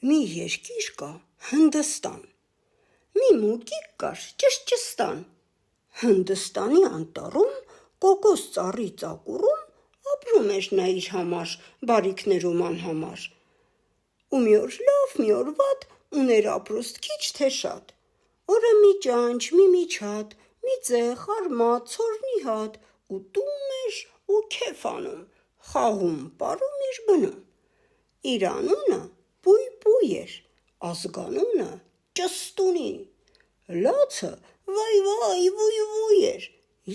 Մի երկիր կա Հնդստան, մի մուկիկ կար ճշճստան, Հնդստանի անտառում կոկոս ծառի ծակուրում ապրում էր նա իր համար բարիքներում անհամար, ու մի օր լավ, մի օր վատ ուներ ապրուստ քիչ թե շատ, օրը մի ճանճ, մի միջատ, մի ձեղ, արմատ, ցորնի հատ, ուտում էր ու քեֆ անում, խաղում, պարում իր բնում, իր անունը Պույպույ էր, ազգանունը Ճստունի, լացը վայ-վայ, վույ-վույ էր,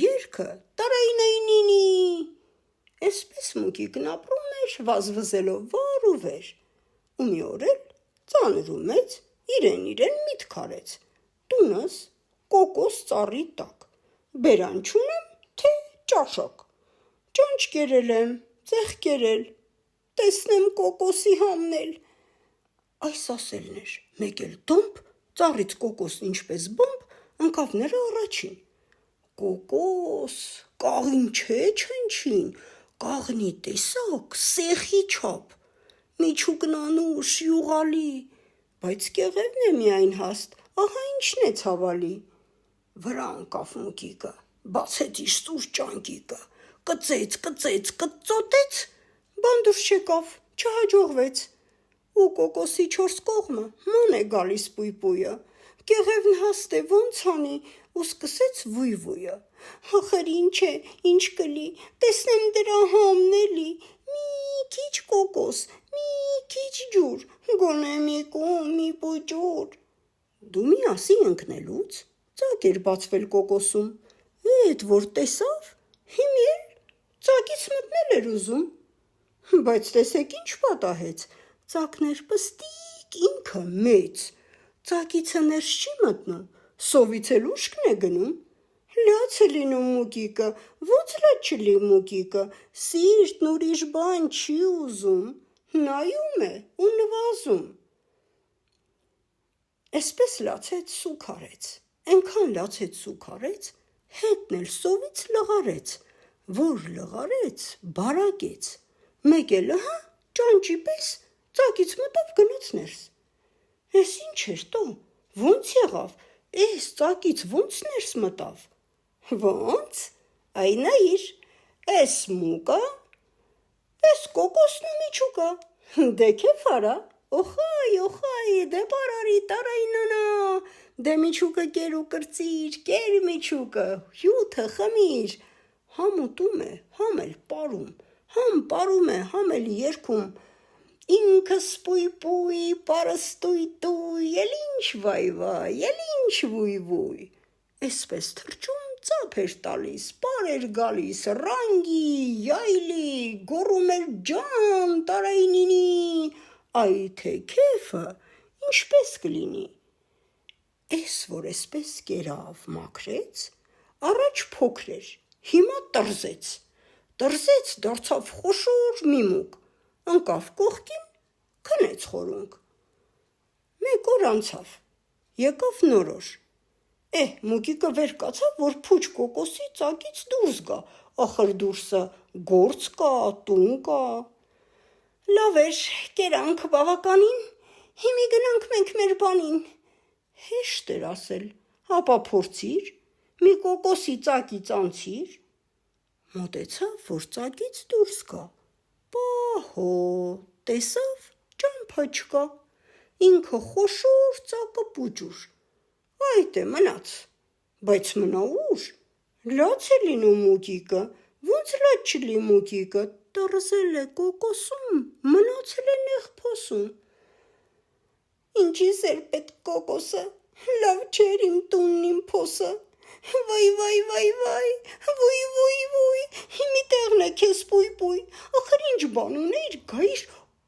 երգը տարայնայնինի, էսպես մուկիկն ապրում էր վազվզելով վար ու վեր, ու մի օր էլ ծանր ու մեծ իրեն միտք արեց, տունս կոկոս ծառի տակ, բերան չունեմ, թե ճաշակ, ճանճ կերել եմ, ձեղ կերել, տեսնեմ կոկոսի համնել, այս ասելն էր, մեկ էլ դոմբ, ծառից կոկոսն ինչպես բոմբ ընկավ նրա առաջին, կոկոս, կաղին չէ չնչին, կաղնի տեսակ, սեխի չափ, միջուկն անուշ, յուղալի, բայց կեղևն է միայն հաստ, ահա ինչն է ցավալի, վրա ընկավ մուկիկը, բացեց իր սուր ճանկիկը, կծեց, կծոտեց, բան դուրս չեկավ, չհաջողվեց, ու կոկոսի 4 կողմը ման է գալիս Պույպույը, կեղևն հաստ է, ոնց անի, ու սկսեց վույ-վույը, ախր ինչ է, ինչ կլի, տեսնեմ դրա համն էլի, մի քիչ կոկոս, մի քիչ ջուր, գոնե մի կում, մի պուճուր, դու մի ասի ընկնելուց, ծակ էր բացվել կոկոսում, էդ որ տեսավ, հիմի էլ ծակից մտնել էր ուզում, բայց տեսեք ինչ պատահեց, ծակն էր պստիկ, ինքը մեծ, ծակիցը ներս չի մտնում, սովից էլ ուշքն է գնում, լաց է լինում մուկիկը, ոնց լաց չլի մուկիկը, սիրտն ուրիշ բան չի ուզում, նայում է ու նվազում, էսպես լացեց սուք արեց, ենքան լացեց սուք արեց, հետն էլ սովից լղարեց, որ լղարեց, բարակեց, մեկ էլ ըհը, ճանճի պես, ծակից մտավ գնաց ներս, էս ինչ էր տո, ոնց եղավ, էս ծակից ոնց ներս մտավ, ոնց, այ նայիր, էս մուկա, էս կոկոսն ու միջուկա, դե քեֆ արա, օխայ, դե պարարի տարայնանա, դե միջուկը կեր ու կրծիր, կեր միջուկը, հյութը խմիր, համ ուտում է, համ էլ պարում, համ պարում է, համ էլ երգում, ինքս Պույպույ, պարս տույտույ, էլ ինչ վայ-վայ, էլ ինչ վույ-վույ, էսպես թռչում ծափ էր տալիս, պար էր գալիս, ռանգի, յայլի, գոռում էր ջան, տարայնինի, այ թե քեֆը ինչպես կլինի, էս որ էսպես կերավ, մաքրեց, առաջ փոքր էր, հիմա տրզեց, դարձավ խոշոր մի մուկ, ընկավ կողքին, քնեց խորունգ, մեկ օր անցավ, եկավ նոր օր, մուկիկը վեր կացավ, որ փուչ կոկոսի ծակից դուրս գա, ախր դուրսը գործ կա, տուն կա, լավ էր, կերանք բավականին, հիմի գնանք մենք մեր բանին, հեշտ էր ասել, հապա փորձիր, մի կոկոսի ծակից անցիր, մոտեցավ, որ ծակից դուրս գա, պահո, տեսավ, ճամփա չկա, ինքը խոշոր ծակը պուճուր, այդ է մնաց, բայց մնա ուր, լաց է լինում մուկիկը, ոնց լաց չլի մուկիկը, տռզել է կոկոսում, մնացել է նեղ փոսում, ինչիս էր պետք կոկոսը, լավ չէր իմ տունն իմ փոսը, վայ, վույ, հիմի տեղն է քեզ Պույպույ, ախր ինչ բան ունեիր, գայիր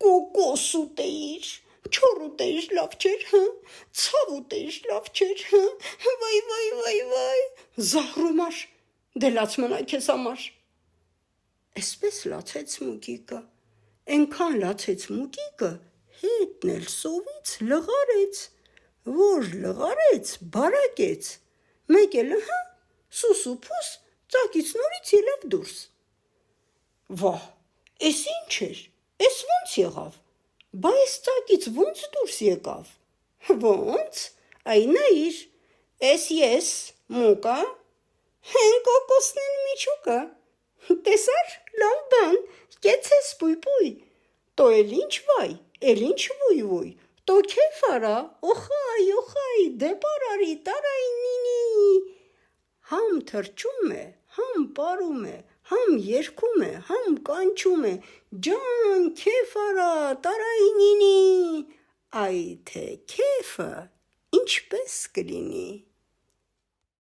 կոկոս ուտեիր, չոր ուտեիր, լավ չէր, ցավ ուտեիր, լավ չէր, վայ, զահրումար, դե լաց մնա քեզ համար, էսպես լացեց մուկիկը, ենքան լացեց մուկիկը, հետն էլ սովից լղարեց, որ լղարեց, բարակեց, մեկ էլ ըհը, սուս ու փուս, ծակից նորից ելավ դուրս, վահ, էս ինչ էր, էս ոնց եղավ, Բա այս ծակից ո՞նց դուրս եկավ։ Ո՞նց։ Այ նայիր, էս ես, մուկա, հեն կոկոսն են միջուկը։ Տեսար, լավ բան, կեցես պույպույ։ Տո էլ ինչ վայ, էլ ինչ վույ, տո քեֆ արա, օխայ, դե պարարի, տարայ նինի։ Համ թրջում է, համ պարում է, համ երգում է, համ կանչում է, ջան, քեֆ արա, տարայ նինի։ Այ թե քեֆը ինչպես կլինի։